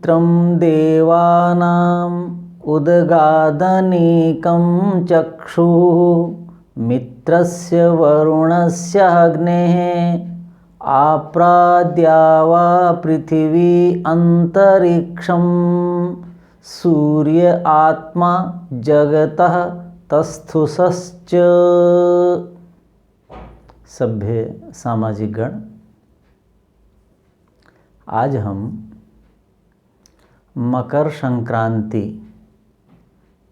मित्रं देवानाम् उद्गादनीकं चक्षुः मित्रस्य वरुणस्य अग्नेः आप्राद्या वा पृथिवी अंतरिक्षं सूर्य आत्मा जगतः तस्थुसश्च। सभ्य सामाजिक गण, आज हम मकर संक्रांति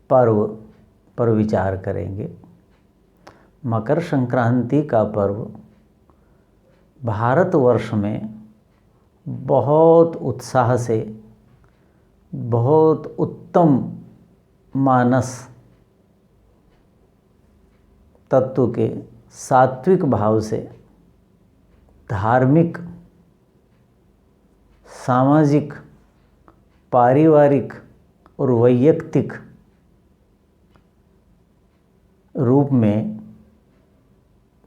पर्व पर विचार करेंगे। मकर संक्रांति का पर्व भारतवर्ष में बहुत उत्साह से, बहुत उत्तम मानस तत्व के सात्विक भाव से, धार्मिक, सामाजिक, पारिवारिक और वैयक्तिक रूप में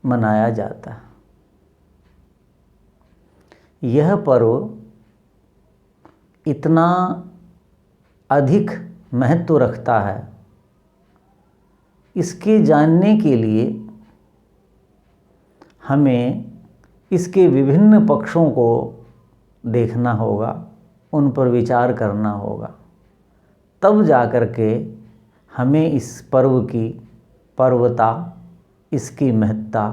मनाया जाता है। यह पर्व इतना अधिक महत्व रखता है, इसके जानने के लिए हमें इसके विभिन्न पक्षों को देखना होगा, उन पर विचार करना होगा, तब जाकर के हमें इस पर्व की पर्वता, इसकी महत्ता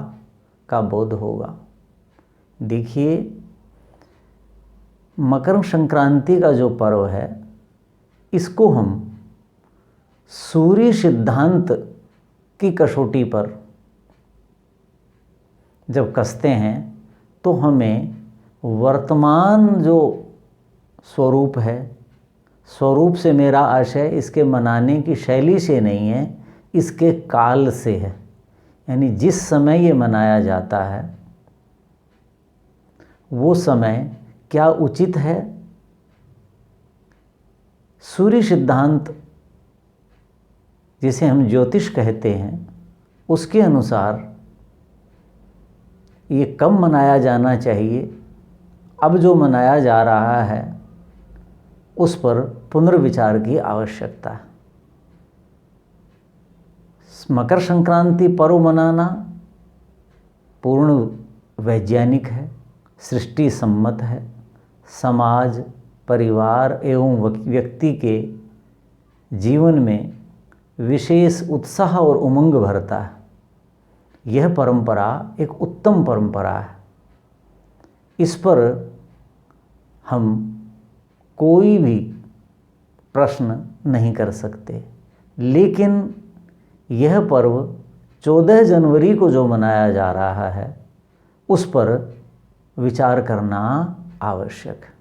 का बोध होगा। देखिए, मकर संक्रांति का जो पर्व है, इसको हम सूर्य सिद्धांत की कसौटी पर जब कसते हैं तो हमें वर्तमान जो स्वरूप है, स्वरूप से मेरा आशय इसके मनाने की शैली से नहीं है, इसके काल से है। यानी जिस समय ये मनाया जाता है वो समय क्या उचित है। सूर्य सिद्धांत जिसे हम ज्योतिष कहते हैं, उसके अनुसार ये कब मनाया जाना चाहिए, अब जो मनाया जा रहा है उस पर पुनर्विचार की आवश्यकता है। मकर संक्रांति पर्व मनाना पूर्ण वैज्ञानिक है, सृष्टि सम्मत है, समाज, परिवार एवं व्यक्ति के जीवन में विशेष उत्साह और उमंग भरता है। यह परंपरा एक उत्तम परंपरा है। इस पर हम कोई भी प्रश्न नहीं कर सकते। लेकिन यह पर्व 14 जनवरी को जो मनाया जा रहा है उस पर विचार करना आवश्यक है।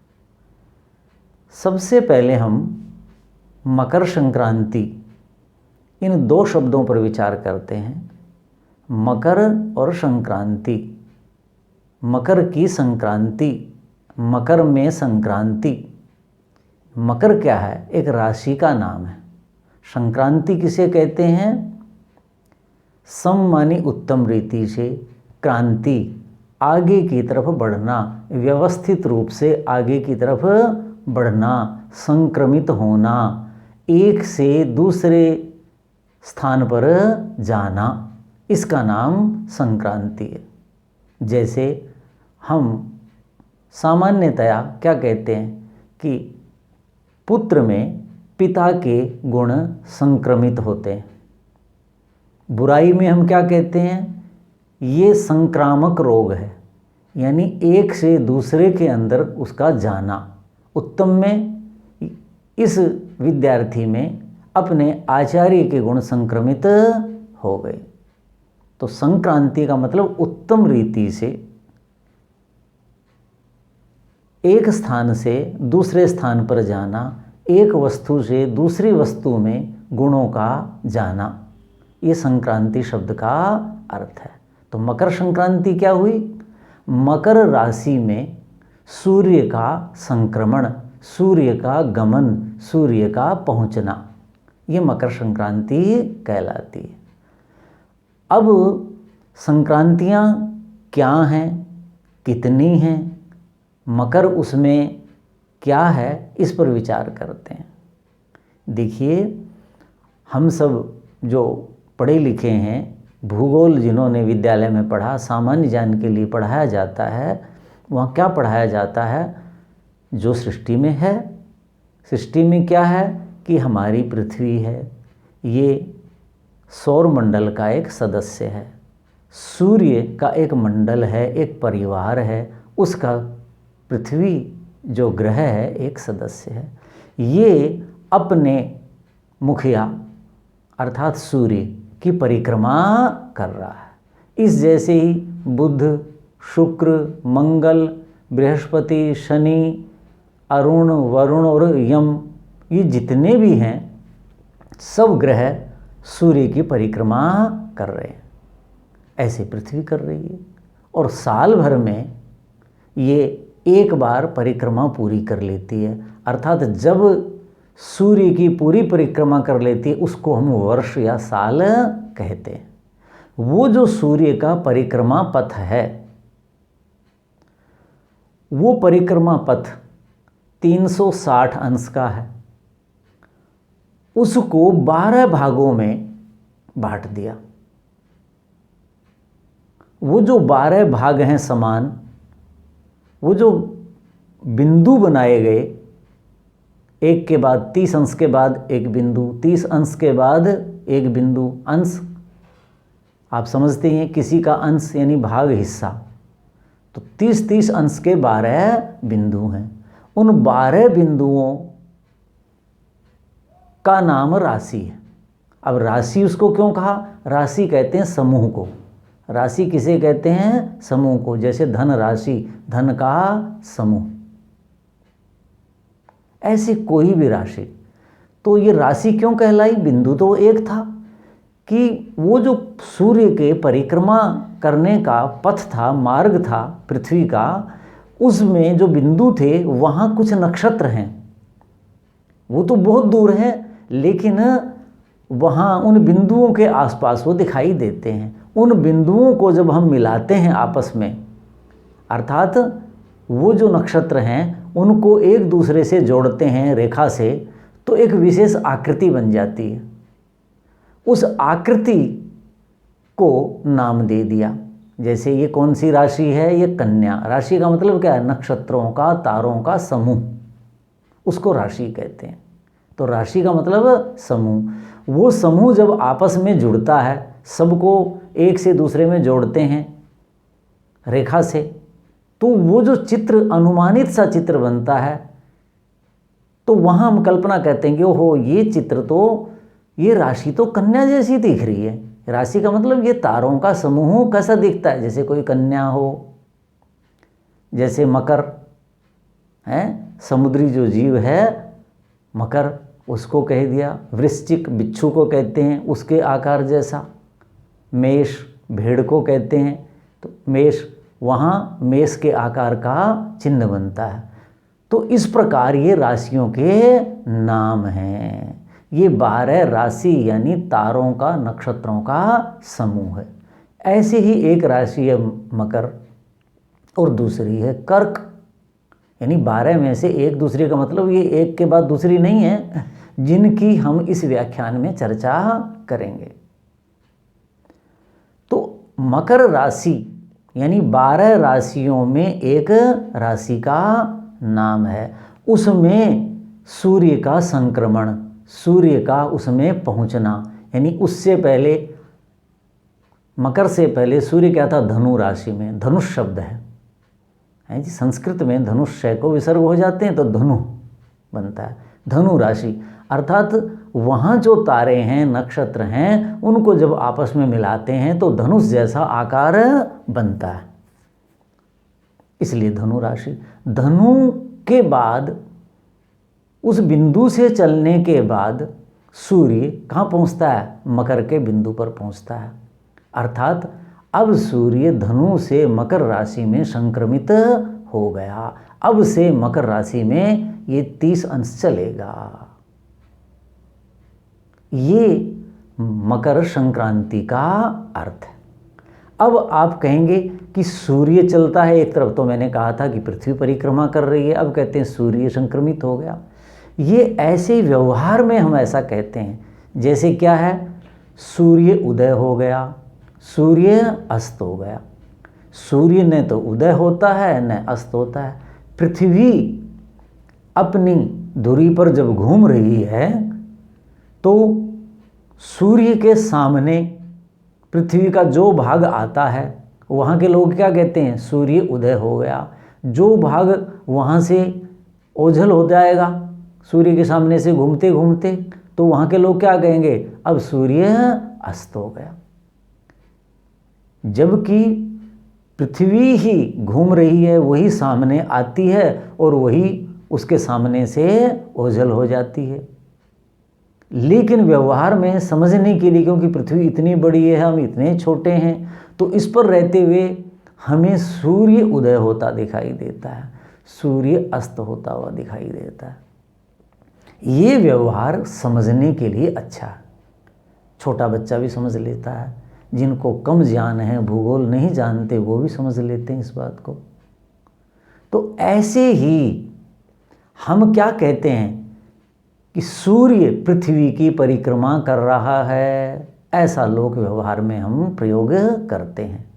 सबसे पहले हम मकर संक्रांति, इन दो शब्दों पर विचार करते हैं। मकर और संक्रांति। मकर की संक्रांति, मकर में संक्रांति। मकर क्या है? एक राशि का नाम है। संक्रांति किसे कहते हैं? सम मानी उत्तम रीति से, क्रांति आगे की तरफ बढ़ना, व्यवस्थित रूप से आगे की तरफ बढ़ना, संक्रमित होना, एक से दूसरे स्थान पर जाना, इसका नाम संक्रांति है। जैसे हम सामान्यतया क्या कहते हैं कि पुत्र में पिता के गुण संक्रमित होते हैं। बुराई में हम क्या कहते हैं? ये संक्रामक रोग है, यानी एक से दूसरे के अंदर उसका जाना। उत्तम में इस विद्यार्थी में अपने आचार्य के गुण संक्रमित हो गए। तो संक्रांति का मतलब उत्तम रीति से एक स्थान से दूसरे स्थान पर जाना, एक वस्तु से दूसरी वस्तु में गुणों का जाना, ये संक्रांति शब्द का अर्थ है। तो मकर संक्रांति क्या हुई? मकर राशि में सूर्य का संक्रमण, सूर्य का गमन, सूर्य का पहुंचना, ये मकर संक्रांति कहलाती है। अब संक्रांतियाँ क्या हैं, कितनी हैं, मकर उसमें क्या है, इस पर विचार करते हैं। देखिए, हम सब जो पढ़े लिखे हैं, भूगोल जिन्होंने विद्यालय में पढ़ा, सामान्य ज्ञान के लिए पढ़ाया जाता है, वहाँ क्या पढ़ाया जाता है? जो सृष्टि में है, सृष्टि में क्या है कि हमारी पृथ्वी है, ये सौर मंडल का एक सदस्य है, सूर्य का एक मंडल है, एक परिवार है, उसका पृथ्वी जो ग्रह है एक सदस्य है। ये अपने मुखिया अर्थात सूर्य की परिक्रमा कर रहा है। इस जैसे ही बुध, शुक्र, मंगल, बृहस्पति, शनि, अरुण, वरुण और यम, ये जितने भी हैं सब ग्रह सूर्य की परिक्रमा कर रहे हैं। ऐसे पृथ्वी कर रही है और साल भर में ये एक बार परिक्रमा पूरी कर लेती है। अर्थात जब सूर्य की पूरी परिक्रमा कर लेती है उसको हम वर्ष या साल कहते हैं। वो जो सूर्य का परिक्रमा पथ है, वो परिक्रमा पथ 360 अंश का है। उसको 12 भागों में बांट दिया। वो जो 12 भाग हैं समान, वो जो बिंदु बनाए गए, एक के बाद 30 अंश के बाद एक बिंदु, 30 अंश के बाद एक बिंदु, अंश आप समझते हैं, किसी का अंश यानी भाग, हिस्सा, तो 30-30 अंश के 12 बिंदु हैं। उन 12 बिंदुओं का नाम राशि है। अब राशि उसको क्यों कहा? राशि कहते हैं समूह को। राशि किसे कहते हैं? समूह को। जैसे धन राशि, धन का समूह, ऐसे कोई भी राशि। तो ये राशि क्यों कहलाई? बिंदु तो एक था कि वो जो सूर्य के परिक्रमा करने का पथ था, मार्ग था पृथ्वी का, उसमें जो बिंदु थे वहाँ कुछ नक्षत्र हैं। वो तो बहुत दूर हैं, लेकिन वहाँ उन बिंदुओं के आसपास वो दिखाई देते हैं। उन बिंदुओं को जब हम मिलाते हैं आपस में, अर्थात वो जो नक्षत्र हैं उनको एक दूसरे से जोड़ते हैं रेखा से, तो एक विशेष आकृति बन जाती है। उस आकृति को नाम दे दिया। जैसे ये कौन सी राशि है? ये कन्या राशि का मतलब क्या है? नक्षत्रों का, तारों का समूह, उसको राशि कहते हैं। तो राशि का मतलब समूह। वो समूह जब आपस में जुड़ता है, सबको एक से दूसरे में जोड़ते हैं रेखा से, तो वो जो चित्र, अनुमानित सा चित्र बनता है, तो वहाँ हम कल्पना कहते हैं कि ओहो, ये चित्र तो, ये राशि तो कन्या जैसी दिख रही है। राशि का मतलब ये तारों का समूह कैसा दिखता है? जैसे कोई कन्या हो, जैसे मकर है, समुद्री जो जीव है मकर, उसको कह दिया। वृश्चिक बिच्छू को कहते हैं, उसके आकार जैसा। मेष भेड़ को कहते हैं, तो मेष, वहाँ मेष के आकार का चिन्ह बनता है। तो इस प्रकार ये राशियों के नाम हैं। ये 12 राशि यानी तारों का, नक्षत्रों का समूह है। ऐसे ही एक राशि है मकर और दूसरी है कर्क, यानी 12 में से एक दूसरे का मतलब ये एक के बाद दूसरी नहीं है, जिनकी हम इस व्याख्यान में चर्चा करेंगे। तो मकर राशि यानी 12 राशियों में एक राशि का नाम है। उसमें सूर्य का संक्रमण, सूर्य का उसमें पहुंचना, यानी उससे पहले, मकर से पहले सूर्य क्या था? धनु राशि में। धनुष शब्द है जी, संस्कृत में धनुष को विसर्ग हो जाते हैं तो धनु बनता है। धनु राशि अर्थात वहाँ जो तारे हैं, नक्षत्र हैं, उनको जब आपस में मिलाते हैं तो धनुष जैसा आकार बनता है, इसलिए धनु राशि। धनु के बाद, उस बिंदु से चलने के बाद सूर्य कहाँ पहुँचता है? मकर के बिंदु पर पहुँचता है। अर्थात अब सूर्य धनु से मकर राशि में संक्रमित हो गया। अब से मकर राशि में ये 30 अंश चलेगा। ये मकर संक्रांति का अर्थ है। अब आप कहेंगे कि सूर्य चलता है एक तरफ, तो मैंने कहा था कि पृथ्वी परिक्रमा कर रही है, अब कहते हैं सूर्य संक्रमित हो गया। ये ऐसे व्यवहार में हम ऐसा कहते हैं, जैसे क्या है, सूर्य उदय हो गया, सूर्य अस्त हो गया। सूर्य न तो उदय होता है न अस्त होता है। पृथ्वी अपनी धुरी पर जब घूम रही है तो सूर्य के सामने पृथ्वी का जो भाग आता है वहाँ के लोग क्या कहते हैं, सूर्य उदय हो गया। जो भाग वहाँ से ओझल हो जाएगा सूर्य के सामने से घूमते घूमते, तो वहाँ के लोग क्या कहेंगे, अब सूर्य अस्त हो गया। जबकि पृथ्वी ही घूम रही है, वही सामने आती है और वही उसके सामने से ओझल हो जाती है। लेकिन व्यवहार में समझने के लिए, क्योंकि पृथ्वी इतनी बड़ी है, हम इतने छोटे हैं, तो इस पर रहते हुए हमें सूर्य उदय होता दिखाई देता है, सूर्य अस्त होता हुआ दिखाई देता है। ये व्यवहार समझने के लिए अच्छा है, छोटा बच्चा भी समझ लेता है, जिनको कम ज्ञान है, भूगोल नहीं जानते, वो भी समझ लेते हैं इस बात को। तो ऐसे ही हम क्या कहते हैं कि सूर्य पृथ्वी की परिक्रमा कर रहा है, ऐसा लोक व्यवहार में हम प्रयोग करते हैं।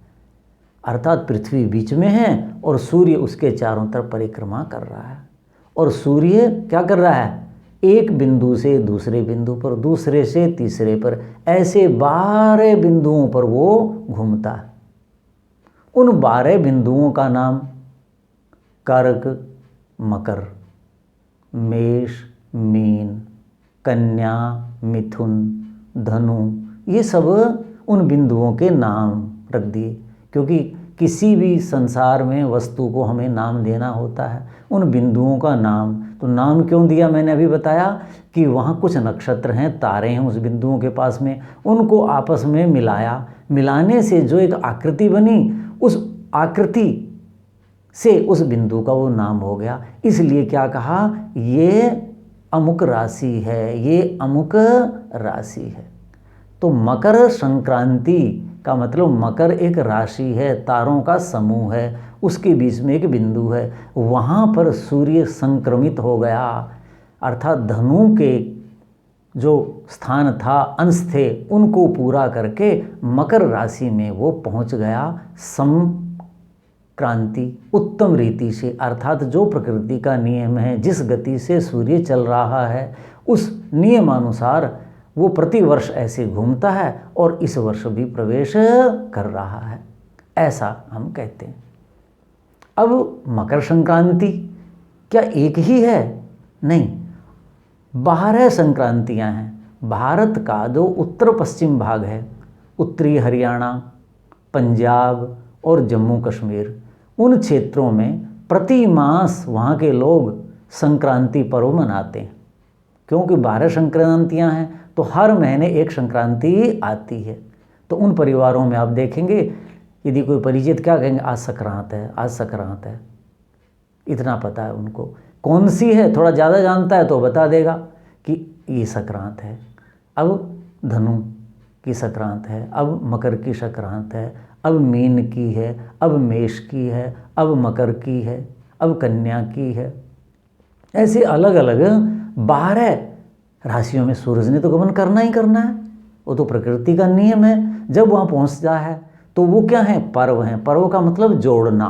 अर्थात पृथ्वी बीच में है और सूर्य उसके चारों तरफ परिक्रमा कर रहा है, और सूर्य क्या कर रहा है, एक बिंदु से दूसरे बिंदु पर, दूसरे से तीसरे पर, ऐसे 12 बिंदुओं पर वो घूमता है। उन 12 बिंदुओं का नाम कर्क, मकर, मेष, मीन, कन्या, मिथुन, धनु, ये सब उन बिंदुओं के नाम रख दिए, क्योंकि किसी भी संसार में वस्तु को हमें नाम देना होता है, उन बिंदुओं का नाम। तो नाम क्यों दिया, मैंने अभी बताया कि वहाँ कुछ नक्षत्र हैं, तारे हैं उस बिंदुओं के पास में, उनको आपस में मिलाया, मिलाने से जो एक आकृति बनी, उस आकृति से उस बिंदु का वो नाम हो गया। इसलिए क्या कहा, ये अमुक राशि है, ये अमुक राशि है। तो मकर संक्रांति का मतलब, मकर एक राशि है, तारों का समूह है, उसके बीच में एक बिंदु है, वहाँ पर सूर्य संक्रमित हो गया। अर्थात धनु के जो स्थान था, अंश थे, उनको पूरा करके मकर राशि में वो पहुँच गया क्रांति उत्तम रीति से। अर्थात जो प्रकृति का नियम है, जिस गति से सूर्य चल रहा है, उस नियमानुसार वो प्रतिवर्ष ऐसे घूमता है और इस वर्ष भी प्रवेश कर रहा है, ऐसा हम कहते हैं। अब मकर संक्रांति क्या एक ही है? नहीं, 12 संक्रांतियां हैं। भारत का जो उत्तर पश्चिम भाग है, उत्तरी हरियाणा, पंजाब और जम्मू कश्मीर, उन क्षेत्रों में प्रति मास वहाँ के लोग संक्रांति पर्व मनाते हैं। क्योंकि 12 संक्रांतियाँ हैं तो हर महीने एक संक्रांति आती है। तो उन परिवारों में आप देखेंगे, यदि कोई परिचित क्या कहेंगे, आज संक्रांत है, आज संक्रांत है, इतना पता है उनको। कौन सी है थोड़ा ज़्यादा जानता है तो बता देगा कि ये संक्रांत है, अब धनु की संक्रांत है, अब मकर की संक्रांत है, अब मीन की है, अब मेष की है, अब मकर की है, अब कन्या की है। ऐसे अलग अलग 12 राशियों में सूरज ने तो गमन करना ही करना है, वो तो प्रकृति का नियम है। जब वहाँ पहुँचता है तो वो क्या है, पर्व हैं। पर्व का मतलब जोड़ना,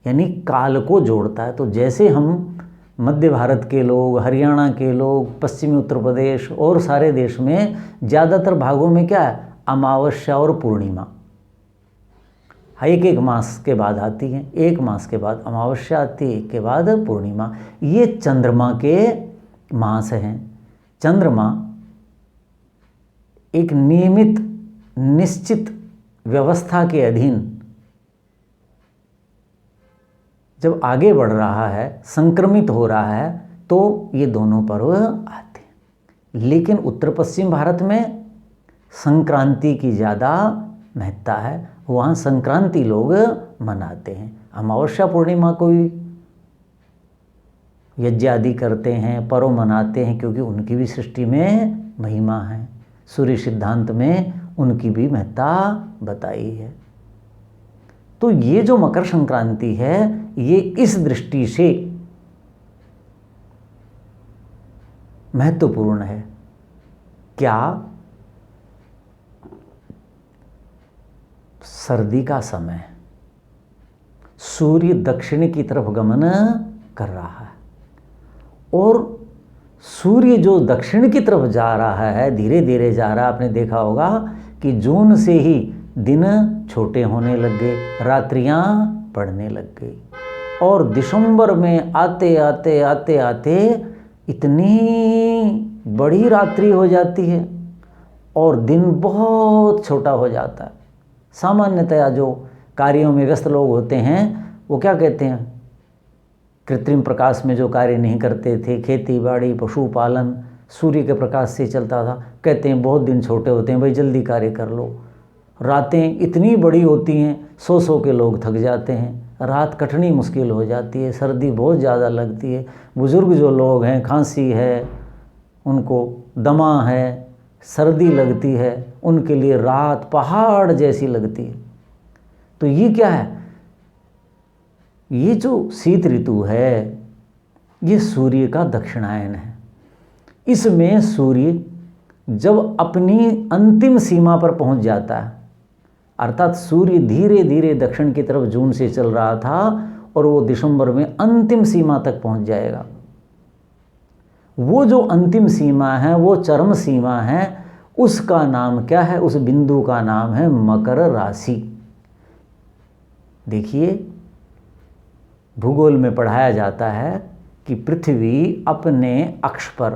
यानी काल को जोड़ता है। तो जैसे हम मध्य भारत के लोग, हरियाणा के लोग, पश्चिमी उत्तर प्रदेश और सारे देश में ज़्यादातर भागों में क्या है, अमावस्या और पूर्णिमा एक मास के बाद आती हैं। एक मास के बाद अमावस्या आती है, एक के बाद पूर्णिमा। ये चंद्रमा के मास हैं। चंद्रमा एक नियमित निश्चित व्यवस्था के अधीन जब आगे बढ़ रहा है, संक्रमित हो रहा है, तो ये दोनों पर्व आते हैं। लेकिन उत्तर पश्चिम भारत में संक्रांति की ज़्यादा महत्ता है, वहाँ संक्रांति लोग मनाते हैं। अमावस्या पूर्णिमा को भी यज्ञ आदि करते हैं, पर्व मनाते हैं, क्योंकि उनकी भी सृष्टि में महिमा है। सूर्य सिद्धांत में उनकी भी महत्ता बताई है। तो ये जो मकर संक्रांति है ये इस दृष्टि से महत्वपूर्ण है। क्या? सर्दी का समय, सूर्य दक्षिण की तरफ गमन कर रहा है और सूर्य जो दक्षिण की तरफ जा रहा है, धीरे धीरे जा रहा है। आपने देखा होगा कि जून से ही दिन छोटे होने लग गए, रात्रियां बढ़ने लग गई और दिसंबर में आते आते आते आते इतनी बड़ी रात्रि हो जाती है और दिन बहुत छोटा हो जाता है। सामान्यतया जो कार्यों में व्यस्त लोग होते हैं वो क्या कहते हैं, कृत्रिम प्रकाश में जो कार्य नहीं करते थे, खेती बाड़ी पशुपालन सूर्य के प्रकाश से चलता था, कहते हैं बहुत दिन छोटे होते हैं, भाई जल्दी कार्य कर लो। रातें इतनी बड़ी होती हैं, सौ के लोग थक जाते हैं, रात कटनी मुश्किल हो जाती है, सर्दी बहुत ज़्यादा लगती है। बुज़ुर्ग जो लोग हैं, खांसी है, उनको दमा है, सर्दी लगती है, उनके लिए रात पहाड़ जैसी लगती है। तो ये क्या है, ये जो शीत ऋतु है ये सूर्य का दक्षिणायन है। इसमें सूर्य जब अपनी अंतिम सीमा पर पहुंच जाता है, अर्थात सूर्य धीरे धीरे दक्षिण की तरफ जून से चल रहा था और वो दिसंबर में अंतिम सीमा तक पहुंच जाएगा। वो जो अंतिम सीमा है, वो चरम सीमा है, उसका नाम क्या है, उस बिंदु का नाम है मकर राशि। देखिए भूगोल में पढ़ाया जाता है कि पृथ्वी अपने अक्ष पर,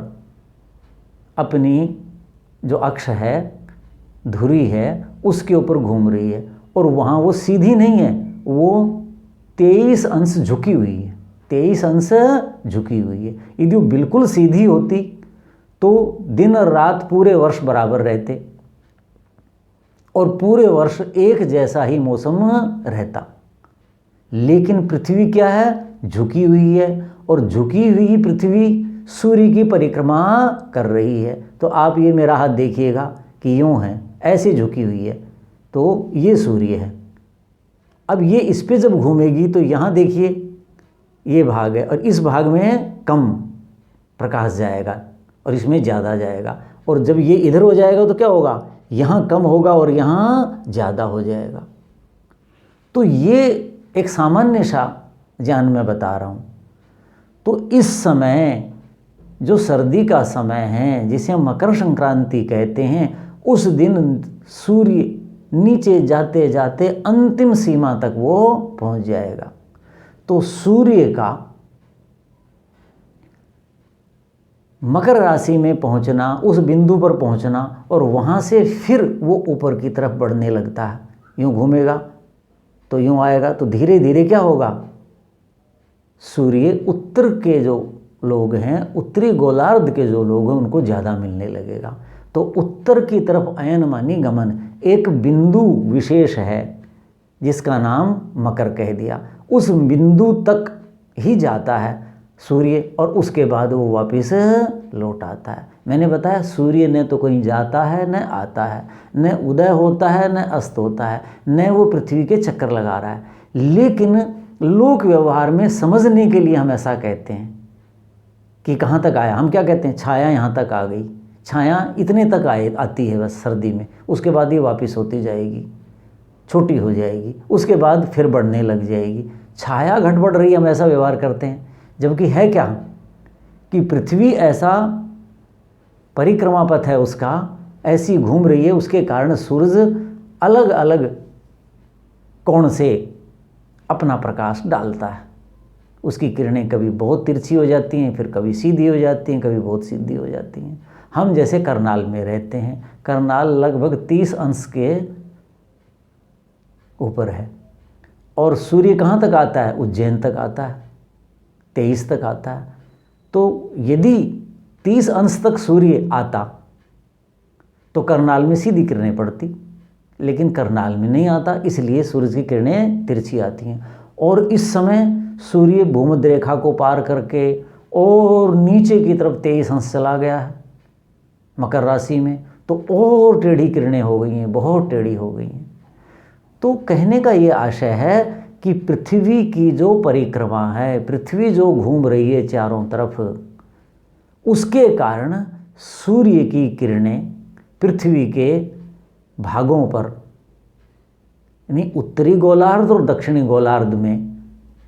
अपनी जो अक्ष है, धुरी है, उसके ऊपर घूम रही है और वहाँ वो सीधी नहीं है, वो 23 अंश झुकी हुई है, 23 अंश झुकी हुई है। यदि वो बिल्कुल सीधी होती तो दिन और रात पूरे वर्ष बराबर रहते और पूरे वर्ष एक जैसा ही मौसम रहता। लेकिन पृथ्वी क्या है, झुकी हुई है और झुकी हुई पृथ्वी सूर्य की परिक्रमा कर रही है। तो आप ये मेरा हाथ देखिएगा कि यूँ है, ऐसे झुकी हुई है, तो ये सूर्य है। अब ये इस पे जब घूमेगी तो यहाँ देखिए ये भाग है और इस भाग में कम प्रकाश जाएगा और इसमें ज़्यादा जाएगा, और जब ये इधर हो जाएगा तो क्या होगा, यहाँ कम होगा और यहाँ ज़्यादा हो जाएगा। तो ये एक सामान्य सा ज्ञान मैं बता रहा हूँ। तो इस समय जो सर्दी का समय है, जिसे हम मकर संक्रांति कहते हैं, उस दिन सूर्य नीचे जाते जाते अंतिम सीमा तक वो पहुंच जाएगा। तो सूर्य का मकर राशि में पहुंचना, उस बिंदु पर पहुंचना और वहाँ से फिर वो ऊपर की तरफ बढ़ने लगता है। यूँ घूमेगा तो यूँ आएगा, तो धीरे धीरे क्या होगा, सूर्य उत्तर के जो लोग हैं, उत्तरी गोलार्ध के जो लोग हैं, उनको ज़्यादा मिलने लगेगा। तो उत्तर की तरफ अयन मानी गमन, एक बिंदु विशेष है जिसका नाम मकर कह दिया। उस बिंदु तक ही जाता है सूर्य और उसके बाद वो वापस लौट आता है। मैंने बताया सूर्य न तो कहीं जाता है न आता है, न उदय होता है न अस्त होता है, न वो पृथ्वी के चक्कर लगा रहा है। लेकिन लोक व्यवहार में समझने के लिए हम ऐसा कहते हैं कि कहाँ तक आया, हम क्या कहते हैं, छाया यहाँ तक आ गई, छाया इतने तक आती है बस सर्दी में, उसके बाद ये वापस होती जाएगी, छोटी हो जाएगी, उसके बाद फिर बढ़ने लग जाएगी। छाया घट बढ़ रही है, हम ऐसा व्यवहार करते हैं, जबकि है क्या कि पृथ्वी ऐसा परिक्रमा पथ है उसका, ऐसी घूम रही है, उसके कारण सूर्य अलग अलग कोण से अपना प्रकाश डालता है। उसकी किरणें कभी बहुत तिरछी हो जाती हैं, फिर कभी सीधी हो जाती हैं, कभी बहुत सीधी हो जाती हैं। हम जैसे करनाल में रहते हैं, करनाल लगभग 30 अंश के ऊपर है और सूर्य कहाँ तक आता है, उज्जैन तक आता है, 23 तक आता है। तो यदि 30 अंश तक सूर्य आता तो करनाल में सीधी किरणें पड़ती, लेकिन करनाल में नहीं आता, इसलिए सूर्य की किरणें तिरछी आती हैं। और इस समय सूर्य भूमध्य रेखा को पार करके और नीचे की तरफ 23 अंश चला गया है मकर राशि में, तो और टेढ़ी किरणें हो गई हैं, बहुत टेढ़ी हो गई हैं। तो कहने का ये आशय है कि पृथ्वी की जो परिक्रमा है, पृथ्वी जो घूम रही है चारों तरफ, उसके कारण सूर्य की किरणें पृथ्वी के भागों पर, यानी उत्तरी गोलार्ध और दक्षिणी गोलार्ध में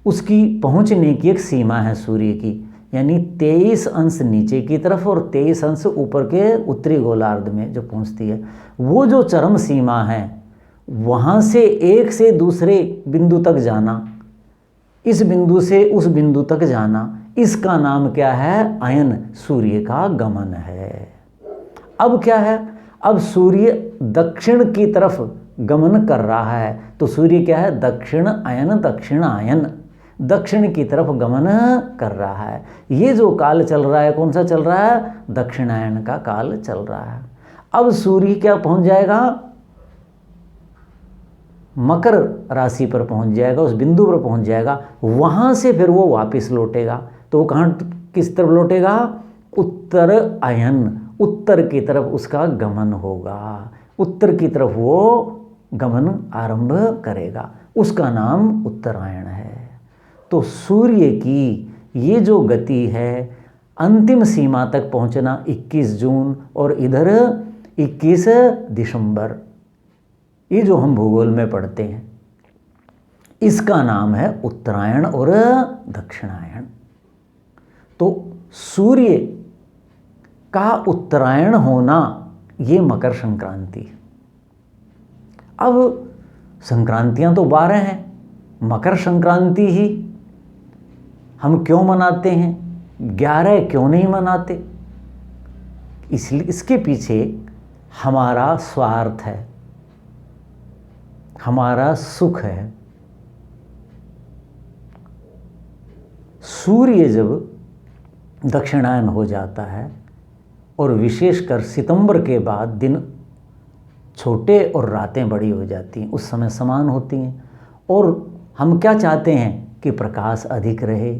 उसकी पहुंचने की एक सीमा है सूर्य की, यानी 23 अंश नीचे की तरफ और 23 अंश ऊपर के उत्तरी गोलार्ध में जो पहुंचती है, वो जो चरम सीमा है, वहाँ से एक से दूसरे बिंदु तक जाना, इस बिंदु से उस बिंदु तक जाना, इसका नाम क्या है? अयन, सूर्य का गमन है। अब क्या है? अब सूर्य दक्षिण की तरफ गमन कर रहा है, तो सूर्य क्या है? दक्षिण अयन, दक्षिणायन, दक्षिण की तरफ गमन कर रहा है। ये जो काल चल रहा है, कौन सा चल रहा है? दक्षिणायन का काल चल रहा है। अब सूर्य क्या पहुंच जाएगा? मकर राशि पर पहुंच जाएगा, उस बिंदु पर पहुंच जाएगा। वहाँ से फिर वो वापस लौटेगा, तो वो कहाँ, किस तरफ लौटेगा? उत्तर अयन, उत्तर की तरफ उसका गमन होगा, उत्तर की तरफ वो गमन आरंभ करेगा, उसका नाम उत्तरायण है। तो सूर्य की ये जो गति है, अंतिम सीमा तक पहुंचना 21 जून और इधर 21 दिसंबर, ये जो हम भूगोल में पढ़ते हैं, इसका नाम है उत्तरायण और दक्षिणायन। तो सूर्य का उत्तरायण होना ये मकर संक्रांति है। अब संक्रांतियां तो 12 हैं, मकर संक्रांति ही हम क्यों मनाते हैं? 11 क्यों नहीं मनाते? इसलिए इसके पीछे हमारा स्वार्थ है, हमारा सुख है। सूर्य जब दक्षिणायन हो जाता है और विशेषकर सितंबर के बाद दिन छोटे और रातें बड़ी हो जाती हैं, उस समय समान होती हैं, और हम क्या चाहते हैं कि प्रकाश अधिक रहे,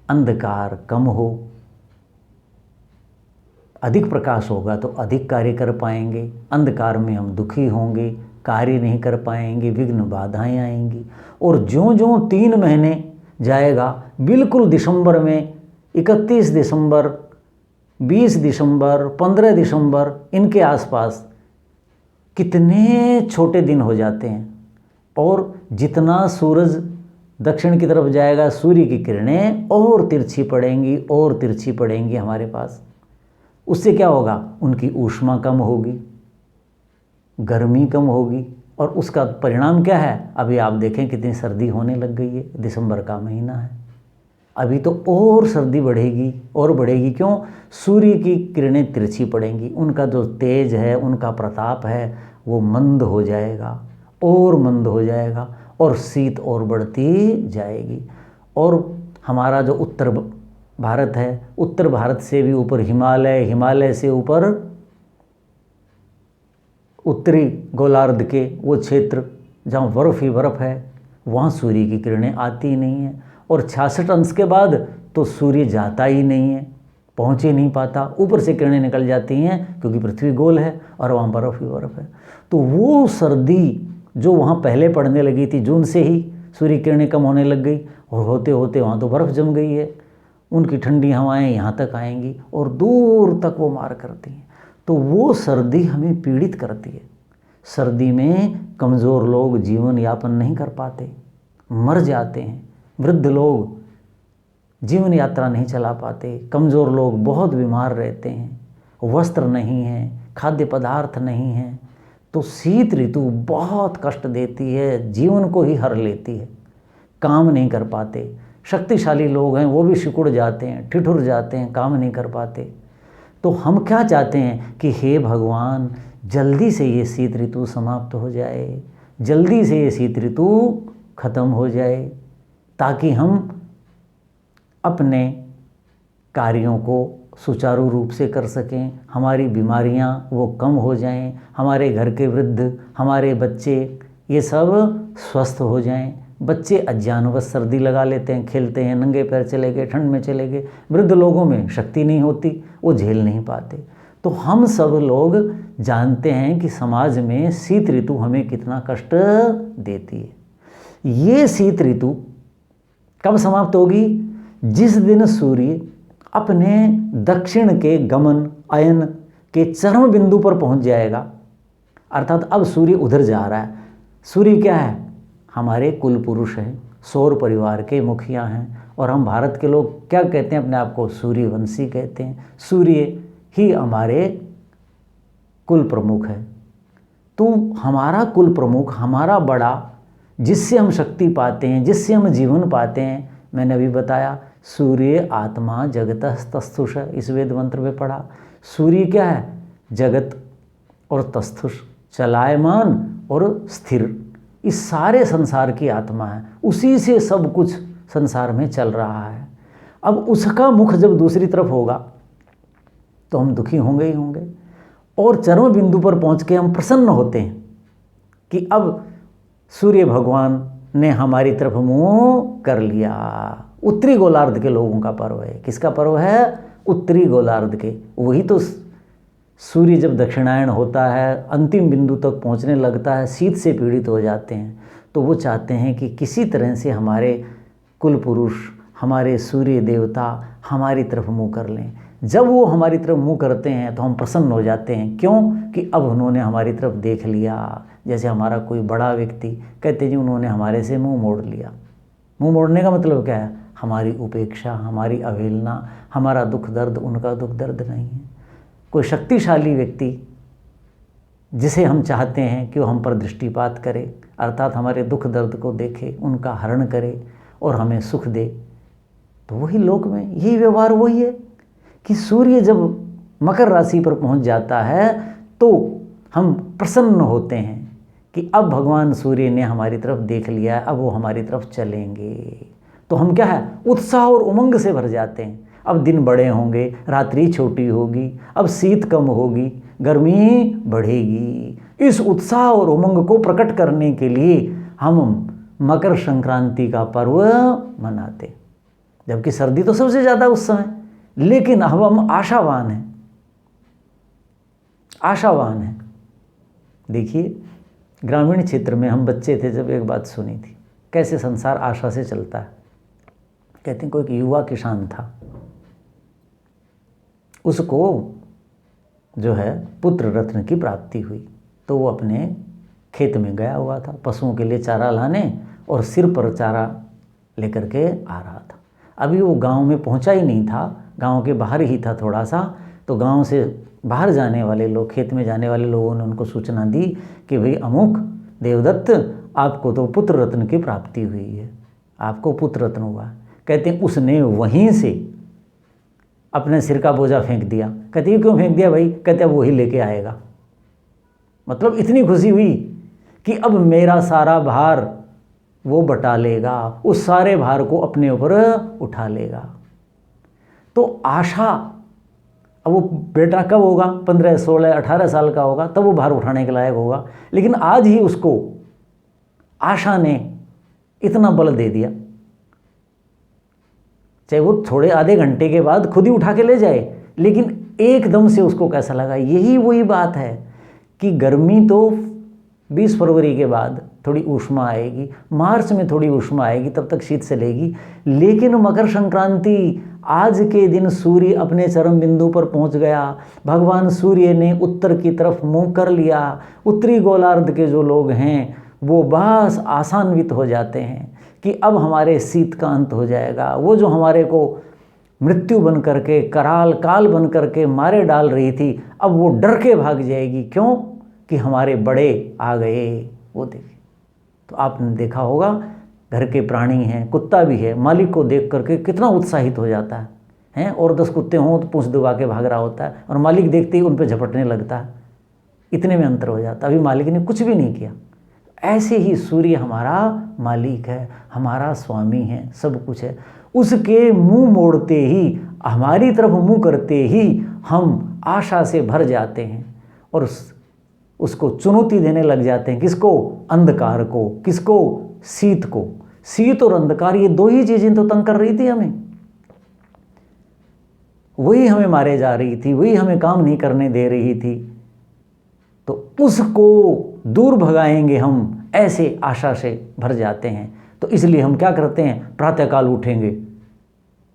अंधकार कम हो। अधिक प्रकाश होगा तो अधिक कार्य कर पाएंगे, अंधकार में हम दुखी होंगे, कार्य नहीं कर पाएंगे, विघ्न बाधाएं आएंगी। और ज्यों ज्यों 3 महीने जाएगा, बिल्कुल दिसंबर में 31 दिसंबर, 20 दिसंबर, 15 दिसंबर, इनके आसपास कितने छोटे दिन हो जाते हैं, और जितना सूरज दक्षिण की तरफ जाएगा, सूर्य की किरणें और तिरछी पड़ेंगी और तिरछी पड़ेंगी हमारे पास। उससे क्या होगा? उनकी ऊष्मा कम होगी, गर्मी कम होगी, और उसका परिणाम क्या है? अभी आप देखें कितनी सर्दी होने लग गई है, दिसंबर का महीना है, अभी तो और सर्दी बढ़ेगी और बढ़ेगी। क्यों? सूर्य की किरणें तिरछी पड़ेंगी, उनका जो तेज है, उनका प्रताप है, वो मंद हो जाएगा और मंद हो जाएगा, और शीत और बढ़ती जाएगी। और हमारा जो उत्तर भारत है, उत्तर भारत से भी ऊपर हिमालय, हिमालय से ऊपर उत्तरी गोलार्ध के वो क्षेत्र जहाँ बर्फ़ ही बर्फ़ है, वहाँ सूर्य की किरणें आती नहीं हैं। और 66 अंश के बाद तो सूर्य जाता ही नहीं है, पहुँच ही नहीं पाता, ऊपर से किरणें निकल जाती हैं, क्योंकि पृथ्वी गोल है और वहाँ बर्फ़ ही बर्फ़ है। तो वो सर्दी जो वहाँ पहले पड़ने लगी थी, जून से ही सूर्य किरणें कम होने लग गई, और होते होते वहाँ तो बर्फ़ जम गई है, उनकी ठंडी हवाएं यहाँ तक आएंगी और दूर तक वो मार करती हैं। तो वो सर्दी हमें पीड़ित करती है। सर्दी में कमज़ोर लोग जीवन यापन नहीं कर पाते, मर जाते हैं। वृद्ध लोग जीवन यात्रा नहीं चला पाते, कमज़ोर लोग बहुत बीमार रहते हैं, वस्त्र नहीं है, खाद्य पदार्थ नहीं है। तो शीत ऋतु बहुत कष्ट देती है, जीवन को ही हर लेती है, काम नहीं कर पाते। शक्तिशाली लोग हैं वो भी सिकुड़ जाते हैं, ठिठुर जाते हैं, काम नहीं कर पाते। तो हम क्या चाहते हैं कि हे भगवान, जल्दी से ये शीत ऋतु समाप्त हो जाए, जल्दी से ये शीत ऋतु खत्म हो जाए, ताकि हम अपने कार्यों को सुचारू रूप से कर सकें, हमारी बीमारियां वो कम हो जाएं, हमारे घर के वृद्ध, हमारे बच्चे ये सब स्वस्थ हो जाएं। बच्चे अज्ञानवश सर्दी लगा लेते हैं, खेलते हैं, नंगे पैर चले गए, ठंड में चले गए। वृद्ध लोगों में शक्ति नहीं होती, वो झेल नहीं पाते। तो हम सब लोग जानते हैं कि समाज में शीत ऋतु हमें कितना कष्ट देती है। ये शीत ऋतु कब समाप्त होगी? जिस दिन सूर्य अपने दक्षिण के गमन अयन के चरम बिंदु पर पहुंच जाएगा। अर्थात अब सूर्य उधर जा रहा है। सूर्य क्या है? हमारे कुल पुरुष हैं, सौर परिवार के मुखिया हैं, और हम भारत के लोग क्या कहते हैं अपने आप को? सूर्यवंशी कहते हैं। सूर्य ही हमारे कुल प्रमुख है। तो हमारा कुल प्रमुख, हमारा बड़ा, जिससे हम शक्ति पाते हैं, जिससे हम जीवन पाते हैं, मैंने अभी बताया सूर्य आत्मा जगतः तस्थुष, इस वेद मंत्र में पढ़ा। सूर्य क्या है? जगत और तस्थुष, चलायमान और स्थिर, इस सारे संसार की आत्मा है। उसी से सब कुछ संसार में चल रहा है। अब उसका मुख जब दूसरी तरफ होगा तो हम दुखी होंगे ही होंगे, और चरम बिंदु पर पहुंच के हम प्रसन्न होते हैं कि अब सूर्य भगवान ने हमारी तरफ मुंह कर लिया। उत्तरी गोलार्ध के लोगों का पर्व है। किसका पर्व है? उत्तरी गोलार्ध के। वही तो सूर्य जब दक्षिणायन होता है, अंतिम बिंदु तक पहुंचने लगता है, शीत से पीड़ित हो जाते हैं, तो वो चाहते हैं कि किसी तरह से हमारे कुल पुरुष, हमारे सूर्य देवता हमारी तरफ मुंह कर लें। जब वो हमारी तरफ मुंह करते हैं तो हम प्रसन्न हो जाते हैं। क्यों? कि अब उन्होंने हमारी तरफ देख लिया। जैसे हमारा कोई बड़ा व्यक्ति, कहते जी उन्होंने हमारे से मुंह मोड़ लिया। मुंह मोड़ने का मतलब क्या है? हमारी उपेक्षा, हमारी अवहेलना, हमारा दुख दर्द उनका दुख दर्द नहीं है। कोई शक्तिशाली व्यक्ति जिसे हम चाहते हैं कि वो हम पर दृष्टिपात करे, अर्थात हमारे दुख दर्द को देखे, उनका हरण करे और हमें सुख दे, तो वही लोक में यही व्यवहार वही है कि सूर्य जब मकर राशि पर पहुंच जाता है तो हम प्रसन्न होते हैं कि अब भगवान सूर्य ने हमारी तरफ देख लिया है, अब वो हमारी तरफ चलेंगे। तो हम क्या है? उत्साह और उमंग से भर जाते हैं। अब दिन बड़े होंगे, रात्रि छोटी होगी, अब शीत कम होगी, गर्मी बढ़ेगी। इस उत्साह और उमंग को प्रकट करने के लिए हम मकर संक्रांति का पर्व मनाते, जबकि सर्दी तो सबसे ज़्यादा उस समय, लेकिन अब हम आशावान हैं, आशावान हैं। देखिए, ग्रामीण क्षेत्र में हम बच्चे थे जब एक बात सुनी थी, कैसे संसार आशा से चलता है। कहते हैं कोई एक युवा किसान था, उसको जो है पुत्र रत्न की प्राप्ति हुई, तो वो अपने खेत में गया हुआ था पशुओं के लिए चारा लाने, और सिर पर चारा लेकर के आ रहा था। अभी वो गांव में पहुंचा ही नहीं था, गांव के बाहर ही था थोड़ा सा। तो गांव से बाहर जाने वाले लोग, खेत में जाने वाले लोगों ने उनको सूचना दी कि भाई अमुक देवदत्त, आपको तो पुत्र रत्न की प्राप्ति हुई है, आपको पुत्र रत्न हुआ। कहते हैं उसने वहीं से अपने सिर का बोझा फेंक दिया। कहते हैं क्यों फेंक दिया भाई? कहते अब वही लेके आएगा। मतलब इतनी खुशी हुई कि अब मेरा सारा भार वो बटा लेगा, उस सारे भार को अपने ऊपर उठा लेगा। तो आशा, अब वो बेटा कब होगा? 15, 16, 18 साल का होगा, तब वो भार उठाने के लायक होगा। लेकिन आज ही उसको आशा ने इतना बल दे दिया, चाहे वो थोड़े आधे घंटे के बाद खुद ही उठा के ले जाए, लेकिन एकदम से उसको कैसा लगा। यही वही बात है कि गर्मी तो 20 फरवरी के बाद थोड़ी ऊष्मा आएगी, मार्च में थोड़ी ऊष्मा आएगी, तब तक शीत चलेगी। लेकिन मकर संक्रांति, आज के दिन सूर्य अपने चरम बिंदु पर पहुंच गया, भगवान सूर्य ने उत्तर की तरफ मुंह कर लिया। उत्तरी गोलार्ध के जो लोग हैं वो बस आशान्वित हो जाते हैं कि अब हमारे शीत का अंत हो जाएगा। वो जो हमारे को मृत्यु बन करके, कराल काल बन करके मारे डाल रही थी, अब वो डर के भाग जाएगी। क्यों? कि हमारे बड़े आ गए। वो देखिए, तो आपने देखा होगा, घर के प्राणी हैं, कुत्ता भी है, मालिक को देख करके कितना उत्साहित हो जाता है, हैं? और 10 कुत्ते हों तो पूंछ दबा के भाग रहा होता है, और मालिक देखते ही उन पर झपटने लगता है। इतने में अंतर हो जाता है। अभी मालिक ने कुछ भी नहीं किया। ऐसे ही सूर्य हमारा मालिक है, हमारा स्वामी है, सब कुछ है। उसके मुंह मोड़ते ही, हमारी तरफ मुंह करते ही हम आशा से भर जाते हैं और उसको चुनौती देने लग जाते हैं। किसको? अंधकार को। किसको? शीत को। शीत और अंधकार, ये दो ही चीज़ें तो तंग कर रही थी हमें। वही हमें मारे जा रही थी, वही हमें काम नहीं करने दे रही थी, तो उसको दूर भगाएंगे हम, ऐसे आशा से भर जाते हैं। तो इसलिए हम क्या करते हैं, प्रातःकाल उठेंगे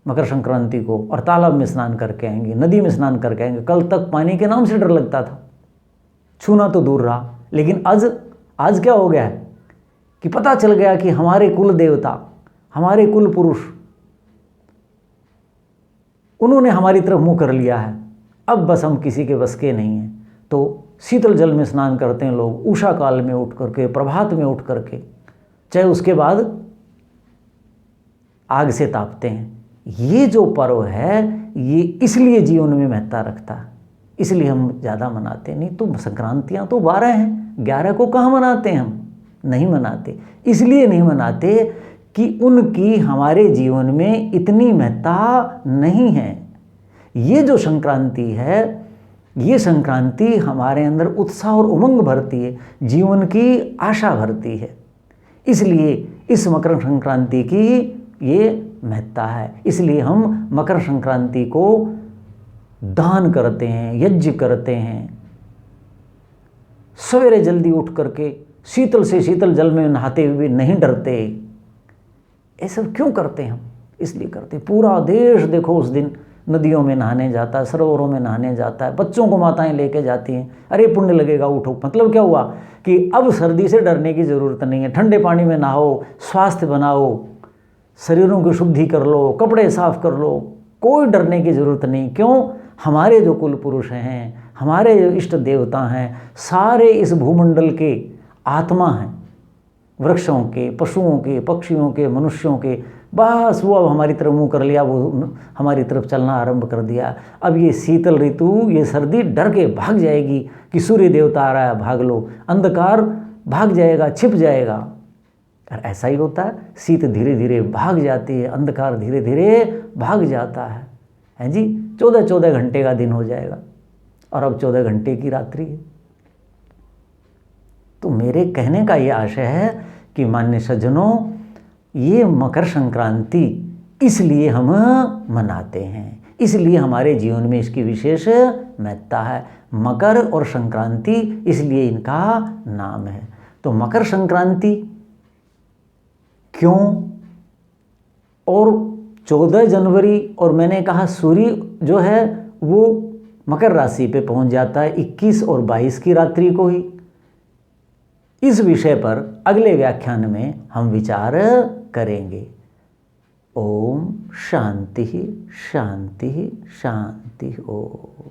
मकर संक्रांति को और तालाब में स्नान करके आएंगे, नदी में स्नान करके आएंगे। कल तक पानी के नाम से डर लगता था, छूना तो दूर रहा, लेकिन आज क्या हो गया है कि पता चल गया कि हमारे कुल देवता, हमारे कुल पुरुष, उन्होंने हमारी तरफ मुंह कर लिया है। अब बस हम किसी के बस के नहीं हैं। तो शीतल जल में स्नान करते हैं लोग, उषा काल में उठ करके, प्रभात में उठ करके, चाहे उसके बाद आग से तापते हैं। ये जो पर्व है ये इसलिए जीवन में महत्ता रखता है, इसलिए हम ज़्यादा मनाते नहीं। तो संक्रांतियाँ तो 12 हैं, 11 को कहाँ मनाते हैं, हम नहीं मनाते। इसलिए नहीं मनाते कि उनकी हमारे जीवन में इतनी महत्ता नहीं है। ये जो संक्रांति है, ये संक्रांति हमारे अंदर उत्साह और उमंग भरती है, जीवन की आशा भरती है। इसलिए इस मकर संक्रांति की ये महत्ता है। इसलिए हम मकर संक्रांति को दान करते हैं, यज्ञ करते हैं, सवेरे जल्दी उठ करके शीतल से शीतल जल में नहाते हुए नहीं डरते। ये सब क्यों करते हैं हम, इसलिए करते। पूरा देश देखो उस दिन नदियों में नहाने जाता है, सरोवरों में नहाने जाता है, बच्चों को माताएं लेके जाती हैं, अरे पुण्य लगेगा उठो। मतलब क्या हुआ कि अब सर्दी से डरने की ज़रूरत नहीं है, ठंडे पानी में नहाओ, स्वास्थ्य बनाओ, शरीरों की शुद्धि कर लो, कपड़े साफ कर लो, कोई डरने की ज़रूरत नहीं। क्यों, हमारे जो कुल पुरुष हैं, हमारे जो इष्ट देवता हैं, सारे इस भूमंडल के आत्मा हैं, वृक्षों के, पशुओं के, पक्षियों के, मनुष्यों के। बस वो अब हमारी तरफ मुँह कर लिया, वो हमारी तरफ चलना आरंभ कर दिया। अब ये शीतल ऋतु, ये सर्दी डर के भाग जाएगी कि सूर्य देवता आ रहा है, भाग लो। अंधकार भाग जाएगा, छिप जाएगा। और ऐसा ही होता है, शीत धीरे धीरे भाग जाती है, अंधकार धीरे धीरे भाग जाता है जी। 14 घंटे का दिन हो जाएगा और अब 14 घंटे की रात्रि है। तो मेरे कहने का ये आशय है कि मान्य सज्जनों, ये मकर संक्रांति इसलिए हम मनाते हैं, इसलिए हमारे जीवन में इसकी विशेष महत्ता है। मकर और संक्रांति इसलिए इनका नाम है। तो मकर संक्रांति क्यों, और 14 जनवरी, और मैंने कहा सूर्य जो है वो मकर राशि पे पहुंच जाता है 21 और 22 की रात्रि को ही। इस विषय पर अगले व्याख्यान में हम विचार करेंगे। ओम शांति शांति शांति। ओम।